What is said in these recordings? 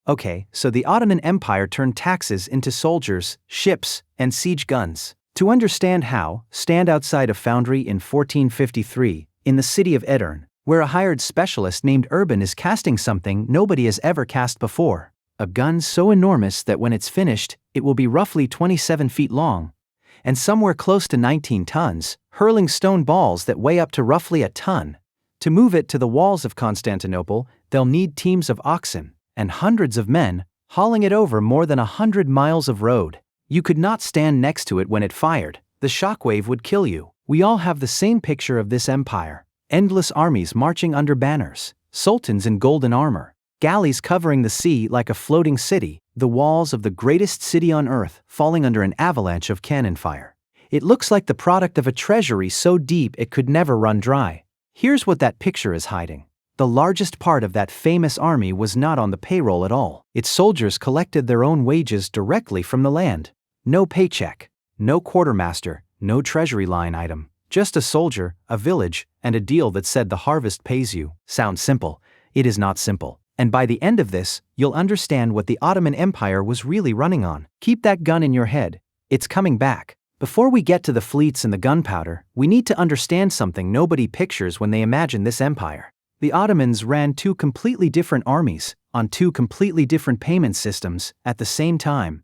Okay, so the Ottoman Empire turned taxes into soldiers, ships, and siege guns. To understand how, stand outside a foundry in 1453, in the city of Edirne, where a hired specialist named Urban is casting something nobody has ever cast before. A gun so enormous that when it's finished, it will be roughly 27 feet long, and somewhere close to 19 tons, hurling stone balls that weigh up to roughly a ton. To move it to the walls of Constantinople, they'll need teams of oxen, and hundreds of men, hauling it over more than 100 miles of road. You could not stand next to it when it fired. The shockwave would kill you. We all have the same picture of this empire. Endless armies marching under banners, sultans in golden armor, galleys covering the sea like a floating city, the walls of the greatest city on earth falling under an avalanche of cannon fire. It looks like the product of a treasury so deep it could never run dry. Here's what that picture is hiding. The largest part of that famous army was not on the payroll at all. Its soldiers collected their own wages directly from the land. No paycheck, no quartermaster, no treasury line item. Just a soldier, a village, and a deal that said the harvest pays you. Sounds simple. It is not simple. And by the end of this, you'll understand what the Ottoman Empire was really running on. Keep that gun in your head. It's coming back. Before we get to the fleets and the gunpowder, we need to understand something nobody pictures when they imagine this empire. The Ottomans ran two completely different armies, on two completely different payment systems, at the same time.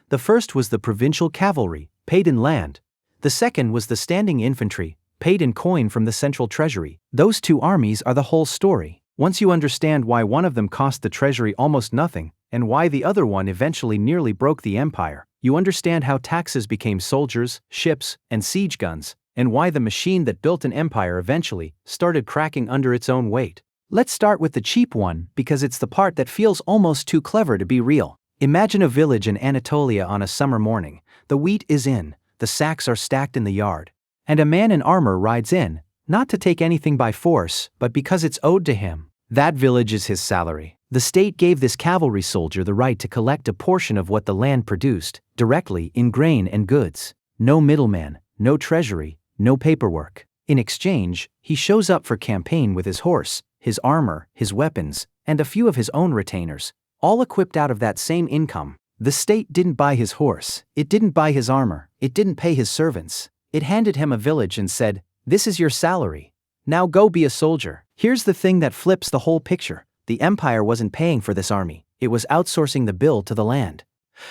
The first was the provincial cavalry, paid in land. The second was the standing infantry, paid in coin from the central treasury. Those two armies are the whole story. Once you understand why one of them cost the treasury almost nothing, and why the other one eventually nearly broke the empire, you understand how taxes became soldiers, ships, and siege guns, and why the machine that built an empire eventually started cracking under its own weight. Let's start with the cheap one because it's the part that feels almost too clever to be real. Imagine a village in Anatolia on a summer morning. The wheat is in, the sacks are stacked in the yard, and a man in armor rides in, not to take anything by force, but because it's owed to him. That village is his salary. The state gave this cavalry soldier the right to collect a portion of what the land produced, directly in grain and goods. No middleman, no treasury, no paperwork. In exchange, he shows up for campaign with his horse, his armor, his weapons, and a few of his own retainers, all equipped out of that same income. The state didn't buy his horse, it didn't buy his armor, it didn't pay his servants. It handed him a village and said, "This is your salary. Now go be a soldier." Here's the thing that flips the whole picture. The empire wasn't paying for this army, it was outsourcing the bill to the land.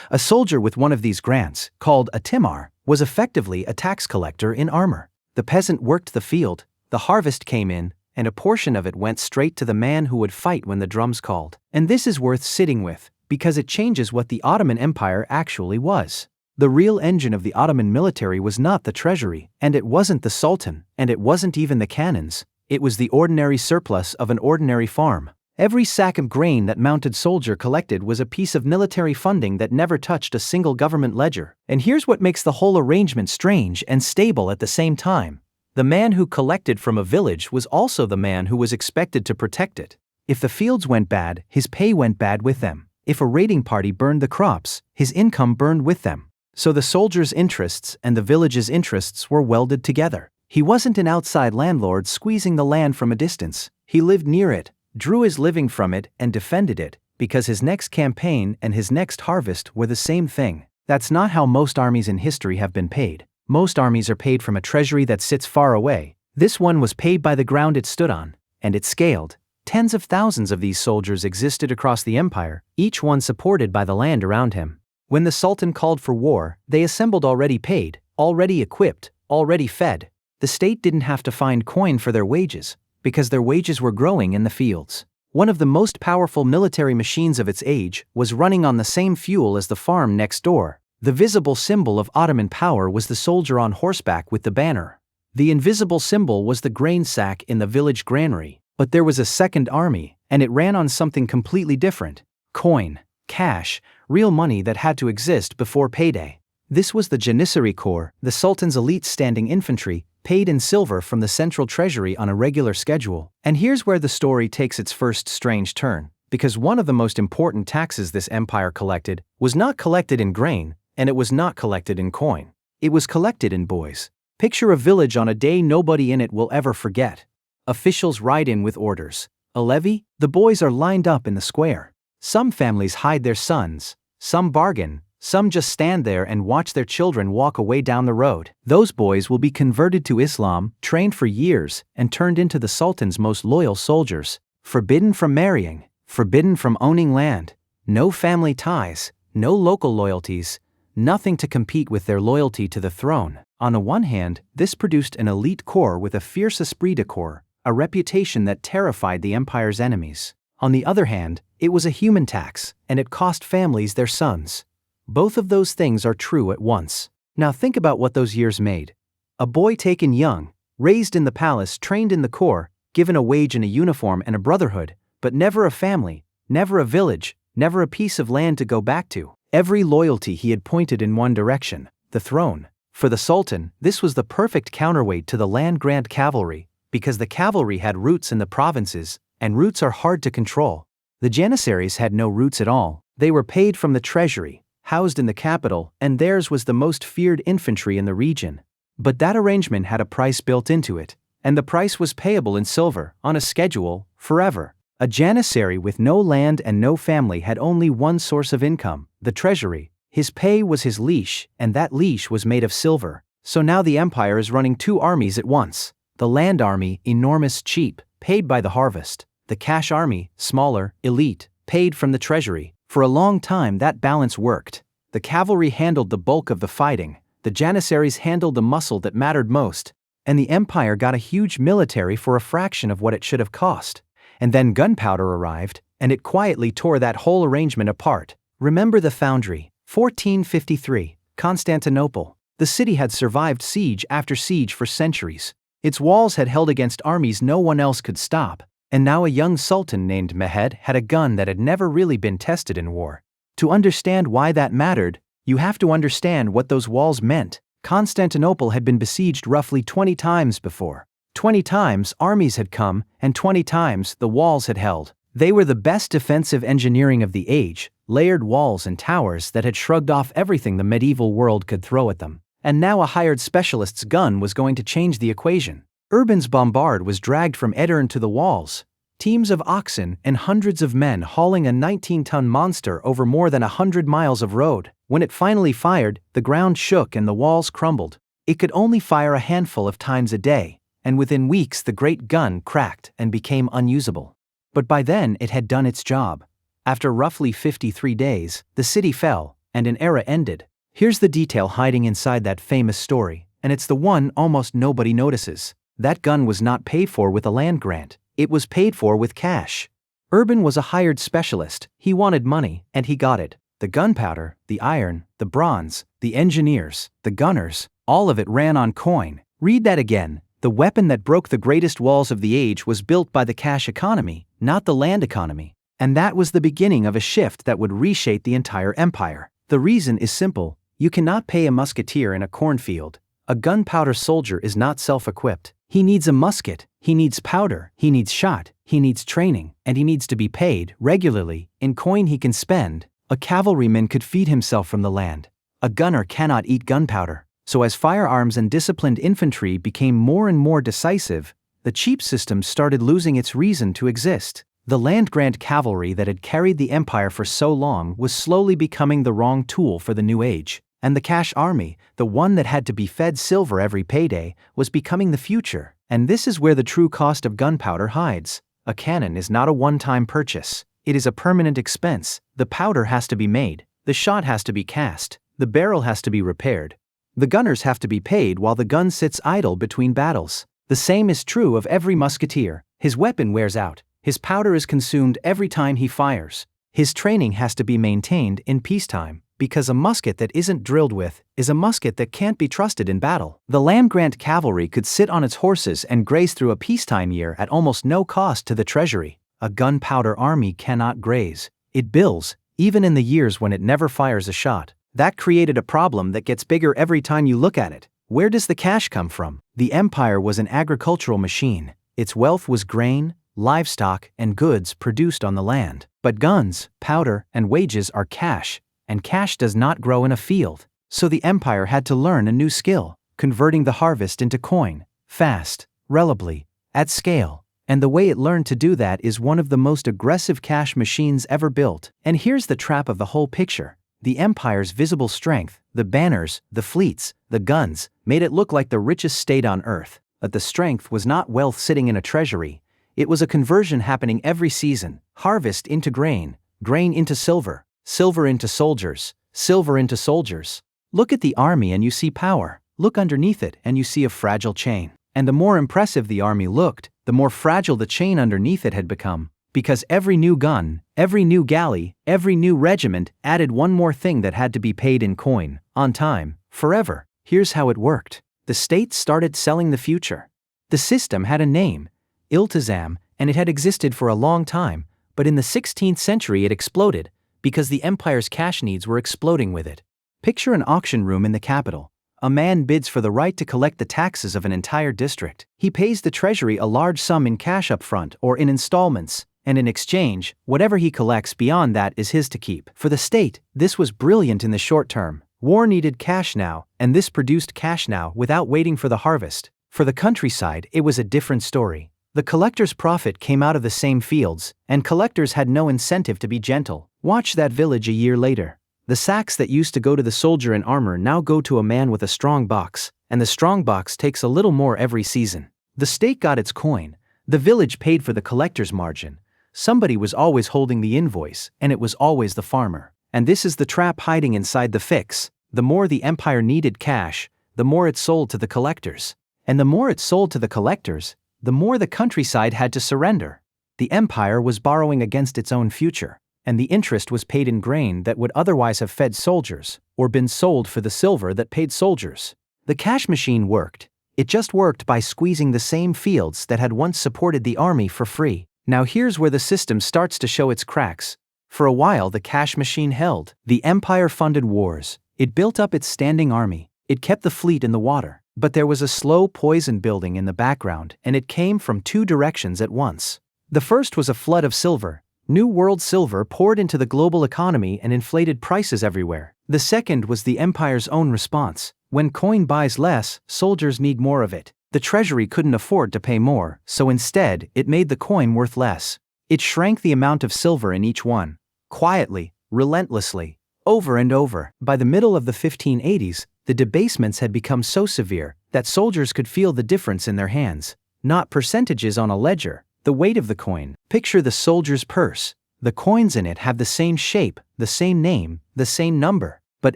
A soldier with one of these grants, called a timar, was effectively a tax collector in armor. The peasant worked the field, the harvest came in, and a portion of it went straight to the man who would fight when the drums called. And this is worth sitting with, because it changes what the Ottoman Empire actually was. The real engine of the Ottoman military was not the treasury, and it wasn't the sultan, and it wasn't even the cannons. It was the ordinary surplus of an ordinary farm. Every sack of grain that mounted soldier collected was a piece of military funding that never touched a single government ledger. And here's what makes the whole arrangement strange and stable at the same time. The man who collected from a village was also the man who was expected to protect it. If the fields went bad, his pay went bad with them. If a raiding party burned the crops, his income burned with them. So the soldier's interests and the village's interests were welded together. He wasn't an outside landlord squeezing the land from a distance. He lived near it, drew his living from it, and defended it, because his next campaign and his next harvest were the same thing. That's not how most armies in history have been paid. Most armies are paid from a treasury that sits far away. This one was paid by the ground it stood on, and it scaled. Tens of thousands of these soldiers existed across the empire, each one supported by the land around him. When the Sultan called for war, they assembled already paid, already equipped, already fed. The state didn't have to find coin for their wages, because their wages were growing in the fields. One of the most powerful military machines of its age was running on the same fuel as the farm next door. The visible symbol of Ottoman power was the soldier on horseback with the banner. The invisible symbol was the grain sack in the village granary. But there was a second army, and it ran on something completely different. Coin, cash, real money that had to exist before payday. This was the Janissary Corps, the Sultan's elite standing infantry, paid in silver from the central treasury on a regular schedule. And here's where the story takes its first strange turn, because one of the most important taxes this empire collected was not collected in grain, and it was not collected in coin. It was collected in boys. Picture a village on a day nobody in it will ever forget. Officials ride in with orders. A levy? The boys are lined up in the square. Some families hide their sons, some bargain, some just stand there and watch their children walk away down the road. Those boys will be converted to Islam, trained for years, and turned into the Sultan's most loyal soldiers. Forbidden from marrying, forbidden from owning land, no family ties, no local loyalties, nothing to compete with their loyalty to the throne. On the one hand, this produced an elite corps with a fierce esprit de corps, a reputation that terrified the empire's enemies. On the other hand, it was a human tax, and it cost families their sons. Both of those things are true at once. Now think about what those years made. A boy taken young, raised in the palace, trained in the corps, given a wage and a uniform and a brotherhood, but never a family, never a village, never a piece of land to go back to. Every loyalty he had pointed in one direction, the throne. For the Sultan, this was the perfect counterweight to the land-grant cavalry, because the cavalry had roots in the provinces, and roots are hard to control. The Janissaries had no roots at all. They were paid from the treasury, housed in the capital, and theirs was the most feared infantry in the region. But that arrangement had a price built into it, and the price was payable in silver, on a schedule, forever. A Janissary with no land and no family had only one source of income, the treasury. His pay was his leash, and that leash was made of silver. So now the empire is running two armies at once. The land army, enormous, cheap, paid by the harvest. The cash army, smaller, elite, paid from the treasury. For a long time that balance worked. The cavalry handled the bulk of the fighting, the Janissaries handled the muscle that mattered most, and the empire got a huge military for a fraction of what it should have cost. And then gunpowder arrived, and it quietly tore that whole arrangement apart. Remember the foundry, 1453, Constantinople. The city had survived siege after siege for centuries. Its walls had held against armies no one else could stop. And now a young sultan named Mehmed had a gun that had never really been tested in war. To understand why that mattered, you have to understand what those walls meant. Constantinople had been besieged roughly 20 times before. 20 times armies had come, and 20 times the walls had held. They were the best defensive engineering of the age, layered walls and towers that had shrugged off everything the medieval world could throw at them. And now a hired specialist's gun was going to change the equation. Urban's bombard was dragged from Edirne to the walls, teams of oxen and hundreds of men hauling a 19-ton monster over more than 100 miles of road. When it finally fired, the ground shook and the walls crumbled. It could only fire a handful of times a day, and within weeks the great gun cracked and became unusable. But by then it had done its job. After roughly 53 days, the city fell, and an era ended. Here's the detail hiding inside that famous story, and it's the one almost nobody notices. That gun was not paid for with a land grant, it was paid for with cash. Urban was a hired specialist, he wanted money, and he got it. The gunpowder, the iron, the bronze, the engineers, the gunners, all of it ran on coin. Read that again. The weapon that broke the greatest walls of the age was built by the cash economy, not the land economy. And that was the beginning of a shift that would reshape the entire empire. The reason is simple. You cannot pay a musketeer in a cornfield. A gunpowder soldier is not self-equipped. He needs a musket, he needs powder, he needs shot, he needs training, and he needs to be paid regularly in coin he can spend. A cavalryman could feed himself from the land. A gunner cannot eat gunpowder. So as firearms and disciplined infantry became more and more decisive, the cheap system started losing its reason to exist. The land-grant cavalry that had carried the empire for so long was slowly becoming the wrong tool for the new age. And the cash army, the one that had to be fed silver every payday, was becoming the future. And this is where the true cost of gunpowder hides. A cannon is not a one-time purchase. It is a permanent expense. The powder has to be made. The shot has to be cast. The barrel has to be repaired. The gunners have to be paid while the gun sits idle between battles. The same is true of every musketeer. His weapon wears out. His powder is consumed every time he fires. His training has to be maintained in peacetime. Because a musket that isn't drilled with is a musket that can't be trusted in battle. The land-grant cavalry could sit on its horses and graze through a peacetime year at almost no cost to the treasury. A gunpowder army cannot graze. It bills, even in the years when it never fires a shot. That created a problem that gets bigger every time you look at it. Where does the cash come from? The empire was an agricultural machine. Its wealth was grain, livestock, and goods produced on the land. But guns, powder, and wages are cash. And cash does not grow in a field. So the empire had to learn a new skill, converting the harvest into coin, fast, reliably, at scale. And the way it learned to do that is one of the most aggressive cash machines ever built. And here's the trap of the whole picture. The empire's visible strength, the banners, the fleets, the guns, made it look like the richest state on earth. But the strength was not wealth sitting in a treasury. It was a conversion happening every season. Harvest into grain, grain into silver, silver into soldiers, silver into soldiers. Look at the army and you see power. Look underneath it and you see a fragile chain. And the more impressive the army looked, the more fragile the chain underneath it had become. Because every new gun, every new galley, every new regiment added one more thing that had to be paid in coin, on time, forever. Here's how it worked. The state started selling the future. The system had a name, iltizam, and it had existed for a long time, but in the 16th century it exploded, because the empire's cash needs were exploding with it. Picture an auction room in the capital. A man bids for the right to collect the taxes of an entire district. He pays the treasury a large sum in cash up front or in installments, and in exchange, whatever he collects beyond that is his to keep. For the state, this was brilliant in the short term. War needed cash now, and this produced cash now without waiting for the harvest. For the countryside, it was a different story. The collector's profit came out of the same fields, and collectors had no incentive to be gentle. Watch that village a year later. The sacks that used to go to the soldier in armor now go to a man with a strong box, and the strong box takes a little more every season. The state got its coin. The village paid for the collector's margin. Somebody was always holding the invoice, and it was always the farmer. And this is the trap hiding inside the fix. The more the empire needed cash, the more it sold to the collectors. And the more it sold to the collectors, the more the countryside had to surrender. The empire was borrowing against its own future, and the interest was paid in grain that would otherwise have fed soldiers, or been sold for the silver that paid soldiers. The cash machine worked. It just worked by squeezing the same fields that had once supported the army for free. Now here's where the system starts to show its cracks. For a while the cash machine held. The empire funded wars. It built up its standing army. It kept the fleet in the water. But there was a slow poison building in the background, and it came from two directions at once. The first was a flood of silver. New World silver poured into the global economy and inflated prices everywhere. The second was the empire's own response. When coin buys less, soldiers need more of it. The treasury couldn't afford to pay more, so instead, it made the coin worth less. It shrank the amount of silver in each one. Quietly, relentlessly, over and over. By the middle of the 1580s, the debasements had become so severe that soldiers could feel the difference in their hands. Not percentages on a ledger, the weight of the coin. Picture the soldier's purse. The coins in it have the same shape, the same name, the same number. But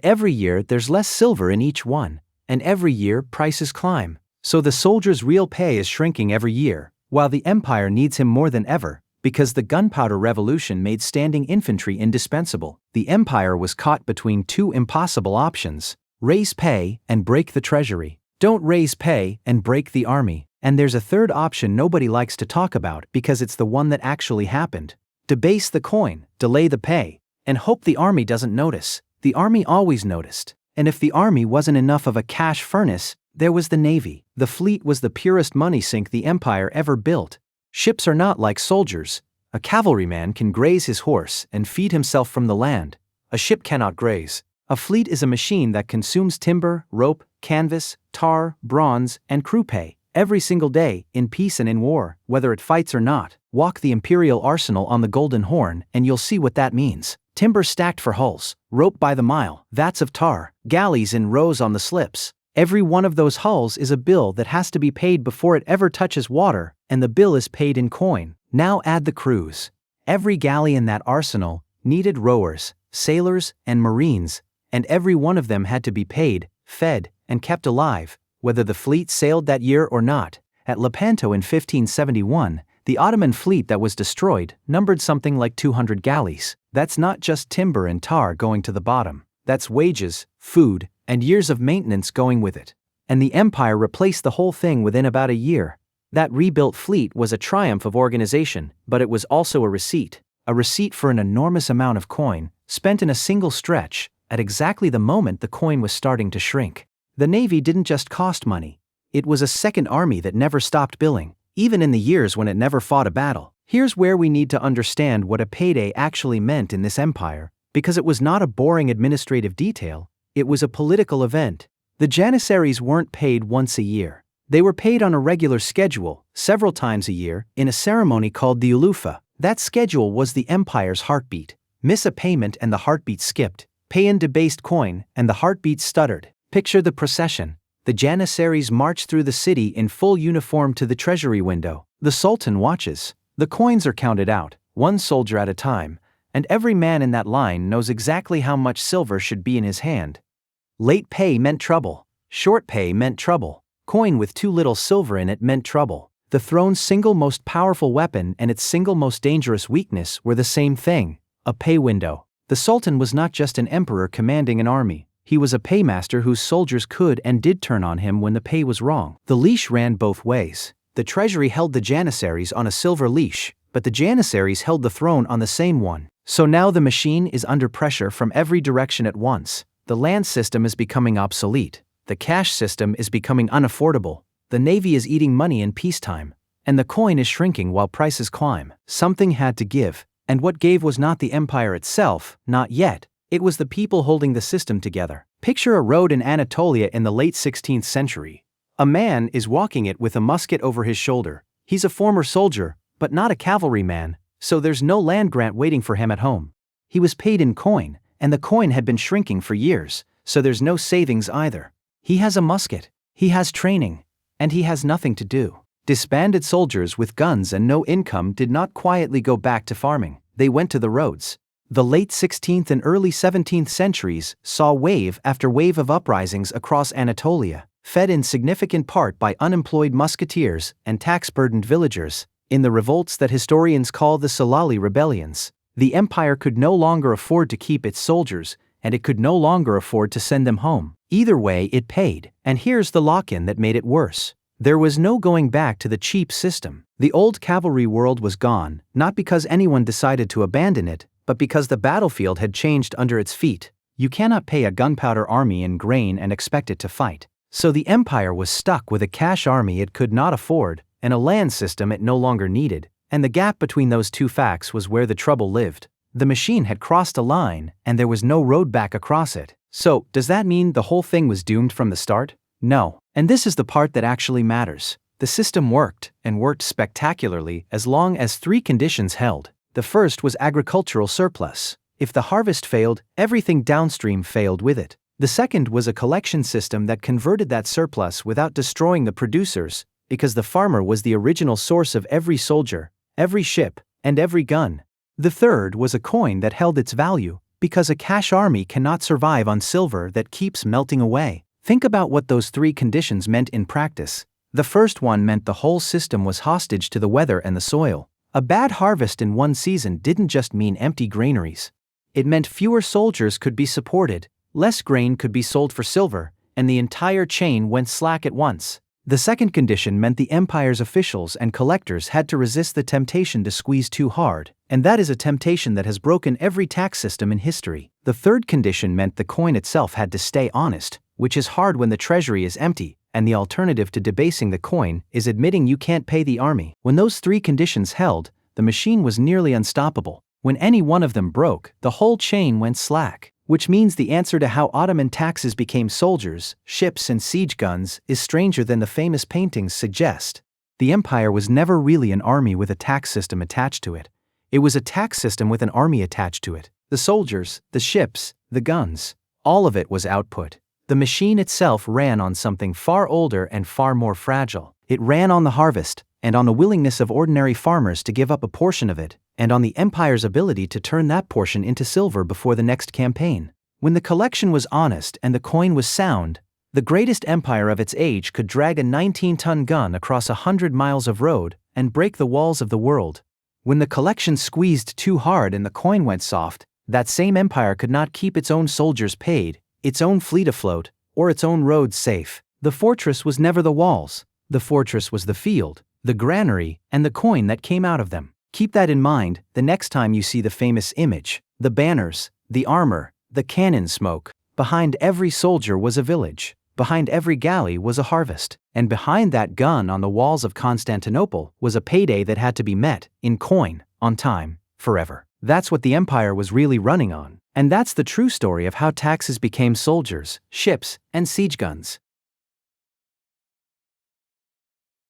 every year there's less silver in each one, and every year prices climb. So the soldier's real pay is shrinking every year, while the empire needs him more than ever, because the gunpowder revolution made standing infantry indispensable. The empire was caught between two impossible options: raise pay and break the treasury. Don't raise pay and break the army. And there's a third option nobody likes to talk about because it's the one that actually happened. Debase the coin, delay the pay, and hope the army doesn't notice. The army always noticed. And if the army wasn't enough of a cash furnace, there was the navy. The fleet was the purest money sink the empire ever built. Ships are not like soldiers. A cavalryman can graze his horse and feed himself from the land. A ship cannot graze. A fleet is a machine that consumes timber, rope, canvas, tar, bronze, and crew pay every single day, in peace and in war, whether it fights or not. Walk the imperial arsenal on the Golden Horn and you'll see what that means. Timber stacked for hulls, rope by the mile, vats of tar, galleys in rows on the slips. Every one of those hulls is a bill that has to be paid before it ever touches water, and the bill is paid in coin. Now add the crews. Every galley in that arsenal needed rowers, sailors, and marines, and every one of them had to be paid, fed, and kept alive, whether the fleet sailed that year or not. At Lepanto in 1571, the Ottoman fleet that was destroyed numbered something like 200 galleys. That's not just timber and tar going to the bottom. That's wages, food, and years of maintenance going with it. And the empire replaced the whole thing within about a year. That rebuilt fleet was a triumph of organization, but it was also a receipt for an enormous amount of coin, spent in a single stretch, at exactly the moment the coin was starting to shrink. The navy didn't just cost money. It was a second army that never stopped billing, even in the years when it never fought a battle. Here's where we need to understand what a payday actually meant in this empire, because it was not a boring administrative detail. It was a political event. The Janissaries weren't paid once a year. They were paid on a regular schedule, several times a year, in a ceremony called the ulufa. That schedule was the empire's heartbeat. Miss a payment and the heartbeat skipped. Pay in debased coin and the heartbeat stuttered. Picture the procession. The Janissaries march through the city in full uniform to the treasury window. The Sultan watches. The coins are counted out, one soldier at a time, and every man in that line knows exactly how much silver should be in his hand. Late pay meant trouble. Short pay meant trouble. Coin with too little silver in it meant trouble. The throne's single most powerful weapon and its single most dangerous weakness were the same thing: a pay window. The Sultan was not just an emperor commanding an army. He was a paymaster whose soldiers could and did turn on him when the pay was wrong. The leash ran both ways. The treasury held the Janissaries on a silver leash, but the Janissaries held the throne on the same one. So now the machine is under pressure from every direction at once. The land system is becoming obsolete. The cash system is becoming unaffordable. The navy is eating money in peacetime. And the coin is shrinking while prices climb. Something had to give. And what gave was not the empire itself, not yet. It was the people holding the system together. Picture a road in Anatolia in the late 16th century. A man is walking it with a musket over his shoulder. He's a former soldier, but not a cavalryman, so there's no land grant waiting for him at home. He was paid in coin, and the coin had been shrinking for years, so there's no savings either. He has a musket, he has training, and he has nothing to do. Disbanded soldiers with guns and no income did not quietly go back to farming. They went to the roads. The late 16th and early 17th centuries saw wave after wave of uprisings across Anatolia, fed in significant part by unemployed musketeers and tax-burdened villagers. In the revolts that historians call the Salali rebellions, the empire could no longer afford to keep its soldiers, and it could no longer afford to send them home. Either way, it paid, and here's the lock-in that made it worse. There was no going back to the cheap system. The old cavalry world was gone, not because anyone decided to abandon it, but because the battlefield had changed under its feet. You cannot pay a gunpowder army in grain and expect it to fight. So the empire was stuck with a cash army it could not afford, and a land system it no longer needed, and the gap between those two facts was where the trouble lived. The machine had crossed a line, and there was no road back across it. So, does that mean the whole thing was doomed from the start? No. And this is the part that actually matters. The system worked, and worked spectacularly, as long as three conditions held. The first was agricultural surplus. If the harvest failed, everything downstream failed with it. The second was a collection system that converted that surplus without destroying the producers, because the farmer was the original source of every soldier, every ship, and every gun. The third was a coin that held its value, because a cash army cannot survive on silver that keeps melting away. Think about what those three conditions meant in practice. The first one meant the whole system was hostage to the weather and the soil. A bad harvest in one season didn't just mean empty granaries. It meant fewer soldiers could be supported, less grain could be sold for silver, and the entire chain went slack at once. The second condition meant the empire's officials and collectors had to resist the temptation to squeeze too hard, and that is a temptation that has broken every tax system in history. The third condition meant the coin itself had to stay honest, which is hard when the treasury is empty, and the alternative to debasing the coin is admitting you can't pay the army. When those three conditions held, the machine was nearly unstoppable. When any one of them broke, the whole chain went slack. Which means the answer to how Ottoman taxes became soldiers, ships and siege guns is stranger than the famous paintings suggest. The empire was never really an army with a tax system attached to it. It was a tax system with an army attached to it. The soldiers, the ships, the guns, all of it was output. The machine itself ran on something far older and far more fragile. It ran on the harvest, and on the willingness of ordinary farmers to give up a portion of it, and on the empire's ability to turn that portion into silver before the next campaign. When the collection was honest and the coin was sound, the greatest empire of its age could drag a 19-ton gun across 100 miles of road and break the walls of the world. When the collection squeezed too hard and the coin went soft, that same empire could not keep its own soldiers paid, its own fleet afloat, or its own roads safe. The fortress was never the walls. The fortress was the field, the granary, and the coin that came out of them. Keep that in mind the next time you see the famous image, the banners, the armor, the cannon smoke. Behind every soldier was a village, behind every galley was a harvest, and behind that gun on the walls of Constantinople was a payday that had to be met, in coin, on time, forever. That's what the empire was really running on, and that's the true story of how taxes became soldiers, ships, and siege guns.